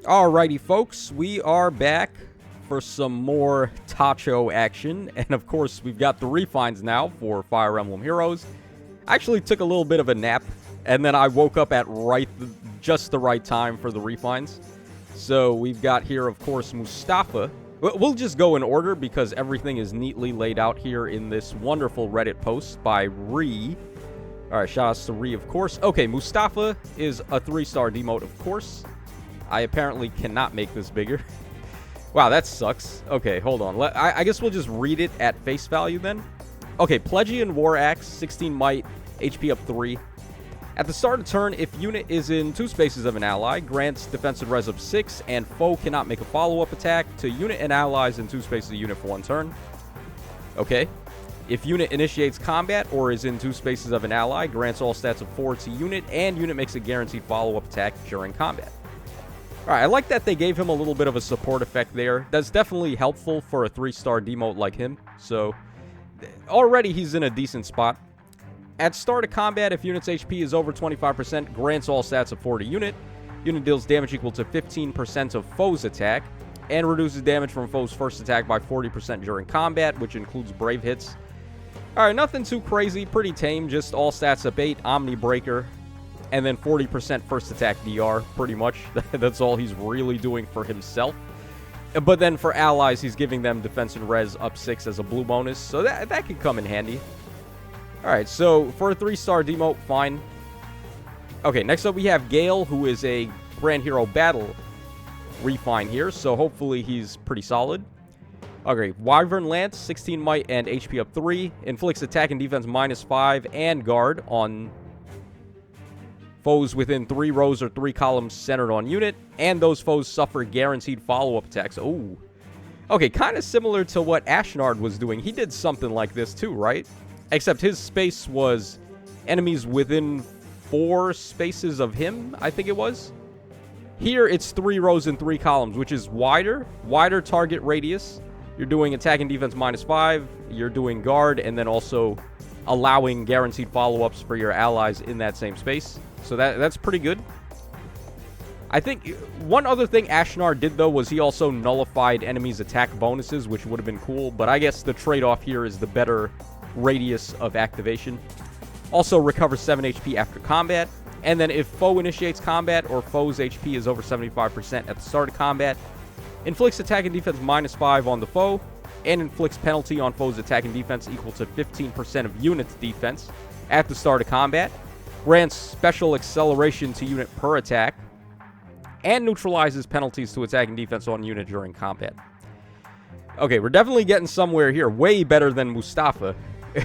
Alrighty, folks, we are back for some more Tacho action, and of course, we've got the refines now for Fire Emblem Heroes. I actually took a little bit of a nap, and then I woke up at just the right time for the refines. So we've got here, of course, Mustafa. We'll just go in order because everything is neatly laid out here in this wonderful Reddit post by Ree. Alright, shoutouts to Ree, of course. Okay, Mustafa is a 3-star demote, of course. I apparently cannot make this bigger. Wow, that sucks. Okay, hold on. I guess we'll just read it at face value then. Okay, Plegian War Axe, 16 might, HP up 3. At the start of turn, if unit is in 2 spaces of an ally, grants defensive res up 6, and foe cannot make a follow-up attack to unit and allies in 2 spaces of unit for 1 turn. Okay. If unit initiates combat or is in 2 spaces of an ally, grants all stats of 4 to unit, and unit makes a guaranteed follow-up attack during combat. Alright, I like that they gave him a little bit of a support effect there. That's definitely helpful for a 3-star demote like him. So, already he's in a decent spot. At start of combat, if unit's HP is over 25%, grants all stats of 4 to unit. Unit deals damage equal to 15% of foe's attack, and reduces damage from foe's first attack by 40% during combat, which includes brave hits. Alright, nothing too crazy, pretty tame, just all stats up 8, Omni Breaker. And then 40% first attack DR, pretty much. That's all he's really doing for himself. But then for allies, he's giving them defense and res up 6 as a blue bonus. So that could come in handy. Alright, so for a 3-star demote, fine. Okay, next up we have Gail, who is a Grand Hero Battle refine here. So hopefully he's pretty solid. Okay, Wyvern Lance, 16 might and HP up 3. Inflicts attack and defense -5 and guard on foes within 3 rows or 3 columns centered on unit, and those foes suffer guaranteed follow-up attacks. Ooh. Okay, kind of similar to what Ashera was doing. He did something like this too, right? Except his space was enemies within 4 spaces of him, I think it was. Here, it's 3 rows and 3 columns, which is wider target radius. You're doing attack and defense -5, you're doing guard, and then also allowing guaranteed follow-ups for your allies in that same space. So that's pretty good. I think one other thing Ashera did, though, was he also nullified enemies' attack bonuses, which would have been cool. But I guess the trade-off here is the better radius of activation. Also recovers 7 HP after combat. And then if foe initiates combat or foe's HP is over 75% at the start of combat, inflicts attack and defense -5 on the foe, and inflicts penalty on foe's attack and defense equal to 15% of unit's defense at the start of combat. Grants special acceleration to unit per attack, and neutralizes penalties to attack and defense on unit during combat. Okay, we're definitely getting somewhere here. Way better than Mustafa.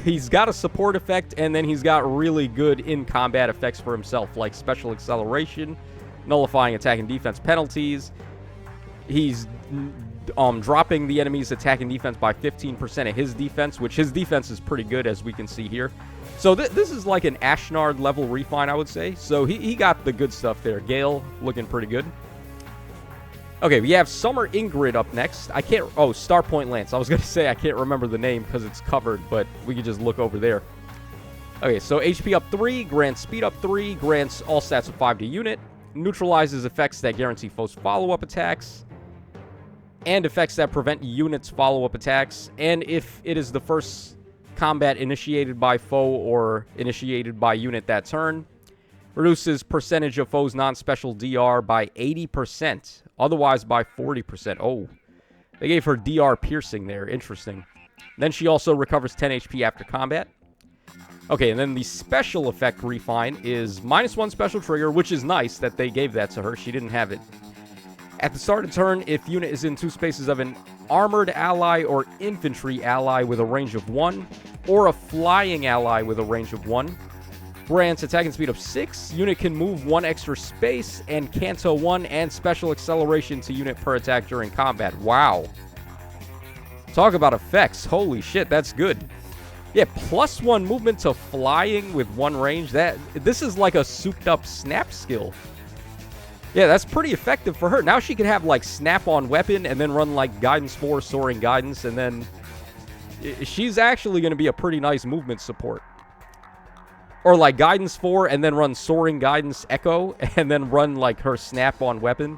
He's got a support effect, and then he's got really good in-combat effects for himself, like special acceleration, nullifying attack and defense penalties. He's dropping the enemy's attack and defense by 15% of his defense, which his defense is pretty good, as we can see here. So this is like an Ashera level refine, I would say. So he got the good stuff there. Gail looking pretty good. Okay, we have Summer Ingrid up next. I can't... Oh, Starpoint Lance. I was going to say I can't remember the name because it's covered, but we can just look over there. Okay, so HP up 3, grants speed up 3, grants all stats of 5 to unit, neutralizes effects that guarantee foes follow-up attacks, and effects that prevent units' follow-up attacks. And if it is the first combat initiated by foe or initiated by unit that turn, reduces percentage of foe's non-special DR by 80%, otherwise by 40%. Oh, they gave her DR piercing there. Interesting. Then she also recovers 10 HP after combat. Okay, and then the special effect refine is -1 special trigger, which is nice that they gave that to her. She didn't have it. At the start of turn, if unit is in 2 spaces of an armored ally or infantry ally with a range of 1, or a flying ally with a range of 1, grants attack and speed of 6, unit can move 1 extra space, and Canto 1 and special acceleration to unit per attack during combat. Wow. Talk about effects. Holy shit, that's good. Yeah, +1 movement to flying with 1 range. This is like a souped up snap skill. Yeah, that's pretty effective for her. Now she can have, like, snap-on weapon and then run, like, Guidance 4, Soaring Guidance, and then she's actually going to be a pretty nice movement support. Or, like, Guidance 4 and then run Soaring Guidance Echo and then run, like, her snap-on weapon.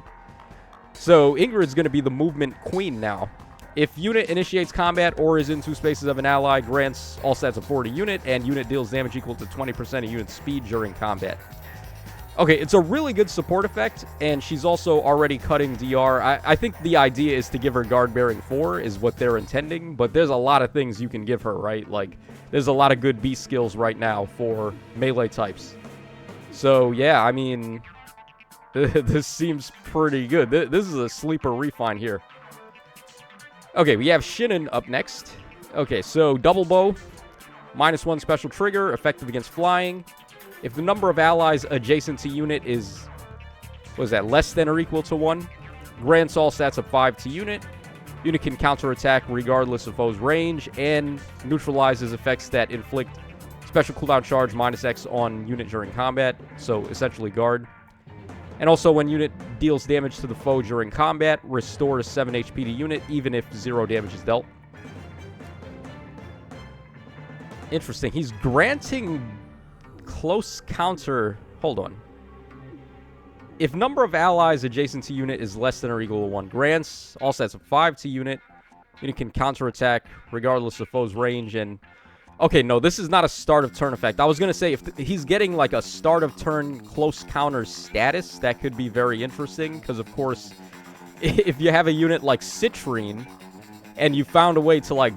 So Ingrid's going to be the movement queen now. If unit initiates combat or is in 2 spaces of an ally, grants all stats of 4 to unit, and unit deals damage equal to 20% of unit speed during combat. Okay, it's a really good support effect, and she's also already cutting DR. I think the idea is to give her guard bearing 4 is what they're intending, but there's a lot of things you can give her, right? Like, there's a lot of good beast skills right now for melee types. So, yeah, I mean, this seems pretty good. This is a sleeper refine here. Okay, we have Shinon up next. Okay, so double bow, -1 special trigger, effective against flying. If the number of allies adjacent to unit is, what is that, less than or equal to 1, grants all stats of 5 to unit. Unit can counterattack regardless of foe's range, and neutralizes effects that inflict special cooldown charge -X on unit during combat, so essentially guard. And also, when unit deals damage to the foe during combat, restores 7 HP to unit, even if 0 damage is dealt. Interesting. He's granting close counter. Hold on. If number of allies adjacent to unit is less than or equal to 1, grants all stats of 5 to unit. Unit can counterattack regardless of foe's range, and... Okay, no, this is not a start of turn effect. I was going to say, if he's getting like a start of turn close counter status, that could be very interesting. Because, of course, if you have a unit like Citrine, and you found a way to like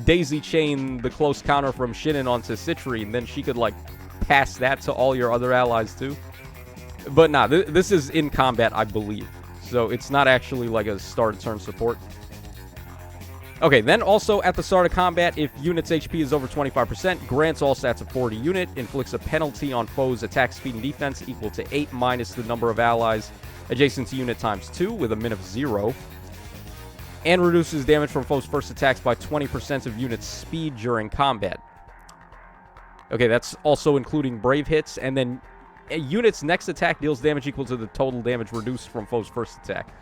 daisy chain the close counter from Shinon onto Citrine, then she could like pass that to all your other allies too. But nah, this is in combat, I believe. So it's not actually like a start of turn support. Okay, then also at the start of combat, if unit's HP is over 25%, grants all stats of 4 to unit, inflicts a penalty on foes' attack speed and defense equal to 8 minus the number of allies adjacent to unit times 2 with a min of 0, and reduces damage from foes' first attacks by 20% of unit's speed during combat. Okay, that's also including brave hits, and then a unit's next attack deals damage equal to the total damage reduced from foe's first attack.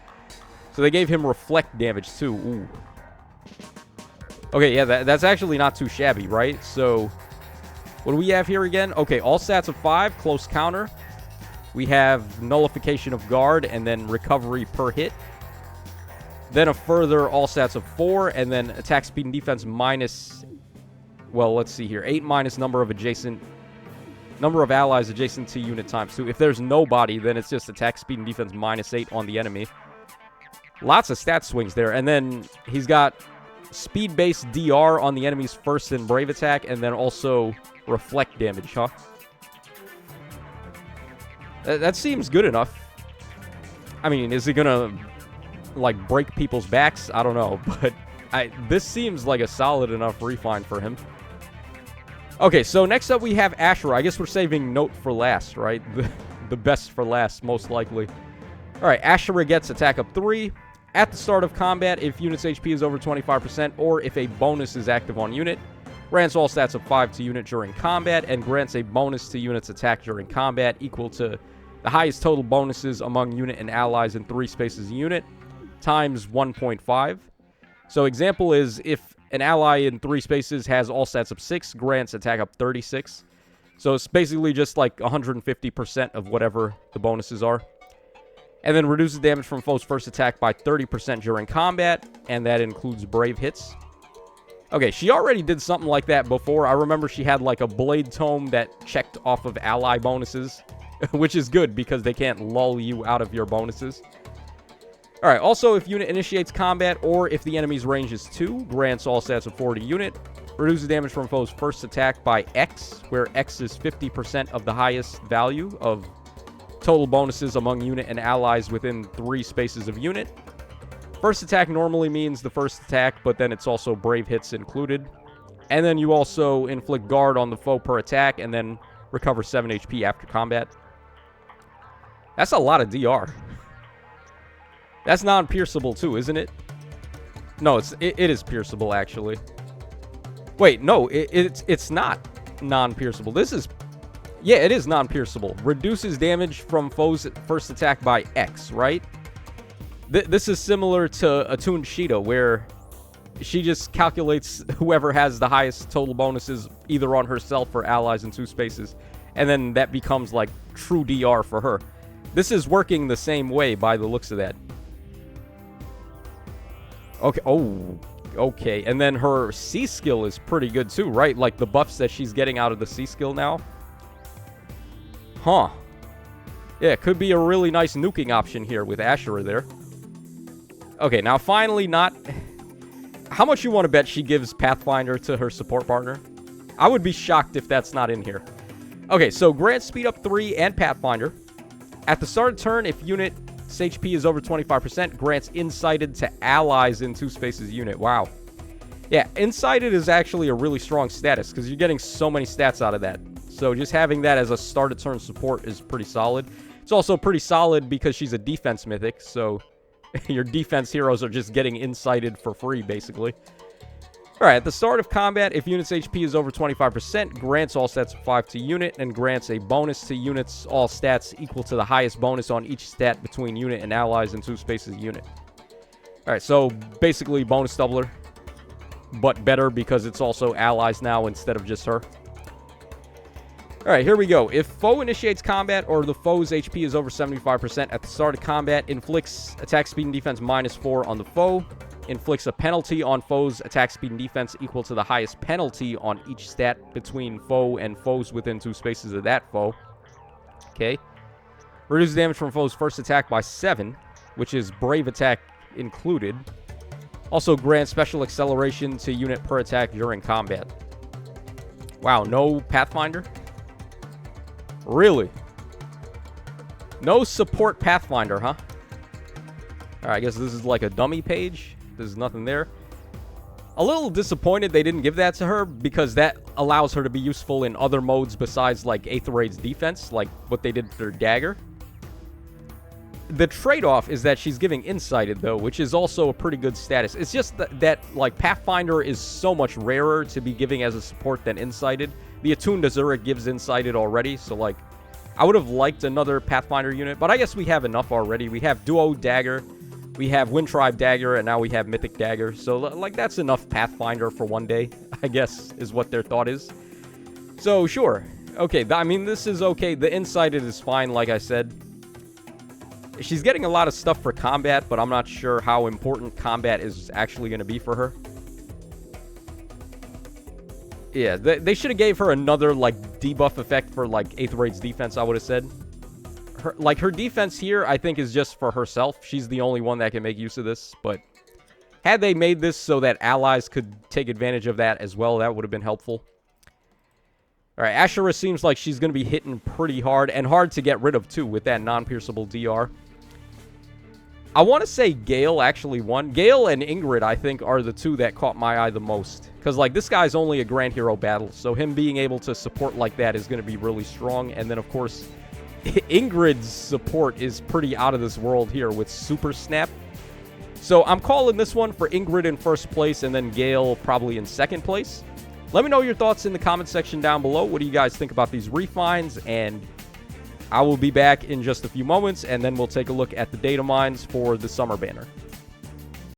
So they gave him reflect damage too. Ooh. Okay, yeah, that's actually not too shabby, right? So, what do we have here again? Okay, all stats of 5, close counter. We have nullification of guard, and then recovery per hit. Then a further all stats of 4, and then attack speed and defense minus... Well, let's see here. 8 minus number of allies adjacent to unit times 2. If there's nobody, then it's just attack speed and defense -8 on the enemy. Lots of stat swings there. And then he's got... speed-based DR on the enemy's first and brave attack, and then also reflect damage, huh? That seems good enough. I mean, is he gonna, like, break people's backs? I don't know, but this seems like a solid enough refine for him. Okay, so next up we have Ashera. I guess we're saving Nott for last, right? The best for last, most likely. Alright, Ashera gets attack up 3. At the start of combat, if unit's HP is over 25%, or if a bonus is active on unit, grants all stats of 5 to unit during combat, and grants a bonus to unit's attack during combat equal to the highest total bonuses among unit and allies in 3 spaces a unit, times 1.5. So example is, if an ally in 3 spaces has all stats of 6, grants attack up 36. So it's basically just like 150% of whatever the bonuses are. And then reduces damage from foe's first attack by 30% during combat, and that includes brave hits. Okay, she already did something like that before. I remember she had like a blade tome that checked off of ally bonuses, which is good because they can't lull you out of your bonuses. Alright, also if unit initiates combat or if the enemy's range is 2, grants all stats of 4 to unit, reduces damage from foe's first attack by X, where X is 50% of the highest value of total bonuses among unit and allies within 3 spaces of unit. First attack normally means the first attack, but then it's also brave hits included. And then you also inflict guard on the foe per attack, and then recover 7 HP after combat. That's a lot of DR. That's non-pierceable too, isn't it? No, it is pierceable, actually. Wait, no, it's not non-pierceable. This is... Yeah, it is non-pierceable. Reduces damage from foe's first attack by X, right? This is similar to Attuned Sheeta, where she just calculates whoever has the highest total bonuses either on herself or allies in 2 spaces. And then that becomes, like, true DR for her. This is working the same way by the looks of that. Okay. Oh, okay. And then her C skill is pretty good too, right? Like the buffs that she's getting out of the C skill now. Huh. Yeah, it could be a really nice nuking option here with Ashera there. Okay, now finally Nott. How much you want to bet she gives Pathfinder to her support partner? I would be shocked if that's not in here. Okay, so grant speed up 3 and Pathfinder. At the start of turn, if unit's HP is over 25%, grants Incited to allies in 2 spaces unit. Wow. Yeah, Incited is actually a really strong status because you're getting so many stats out of that. So just having that as a start of turn support is pretty solid. It's also pretty solid because she's a defense mythic, so your defense heroes are just getting Incited for free, basically. Alright, at the start of combat, if unit's HP is over 25%, grants all stats of 5 to unit, and grants a bonus to units all stats equal to the highest bonus on each stat between unit and allies in 2 spaces unit. Alright, so basically bonus doubler, but better because it's also allies now instead of just her. Alright, here we go. If foe initiates combat or the foe's HP is over 75% at the start of combat, inflicts attack speed and defense -4 on the foe, inflicts a penalty on foe's attack speed and defense equal to the highest penalty on each stat between foe and foes within 2 spaces of that foe. Okay. Reduces damage from foe's first attack by 7, which is brave attack included. Also grants special acceleration to unit per attack during combat. Wow, no Pathfinder? Really? No support Pathfinder, huh? Alright, I guess this is like a dummy page. There's nothing there. A little disappointed they didn't give that to her because that allows her to be useful in other modes besides like Aether Raid's defense, like what they did for her dagger. The trade-off is that she's giving Incited, though, which is also a pretty good status. It's just that like, Pathfinder is so much rarer to be giving as a support than Incited. The Attuned Azura gives Incited already, so, like, I would have liked another Pathfinder unit, but I guess we have enough already. We have Duo Dagger, we have Wind Tribe Dagger, and now we have Mythic Dagger. So, like, that's enough Pathfinder for one day, I guess, is what their thought is. So, sure. Okay, I mean, this is okay. The Incited is fine, like I said. She's getting a lot of stuff for combat, but I'm not sure how important combat is actually going to be for her. Yeah, they should have gave her another, like, debuff effect for, like, Aether Raid's defense, I would have said. Her defense here, I think, is just for herself. She's the only one that can make use of this, but had they made this so that allies could take advantage of that as well, that would have been helpful. Alright, Ashera seems like she's going to be hitting pretty hard, and hard to get rid of, too, with that non-pierceable DR. I want to say Gail actually won. Gail and Ingrid, I think, are the two that caught my eye the most. Because, like, this guy's only a Grand Hero battle, so him being able to support like that is going to be really strong. And then, of course, Ingrid's support is pretty out of this world here with Super Snap. So I'm calling this one for Ingrid in first place and then Gail probably in second place. Let me know your thoughts in the comment section down below. What do you guys think about these refines? And I will be back in just a few moments, and then we'll take a look at the data mines for the summer banner.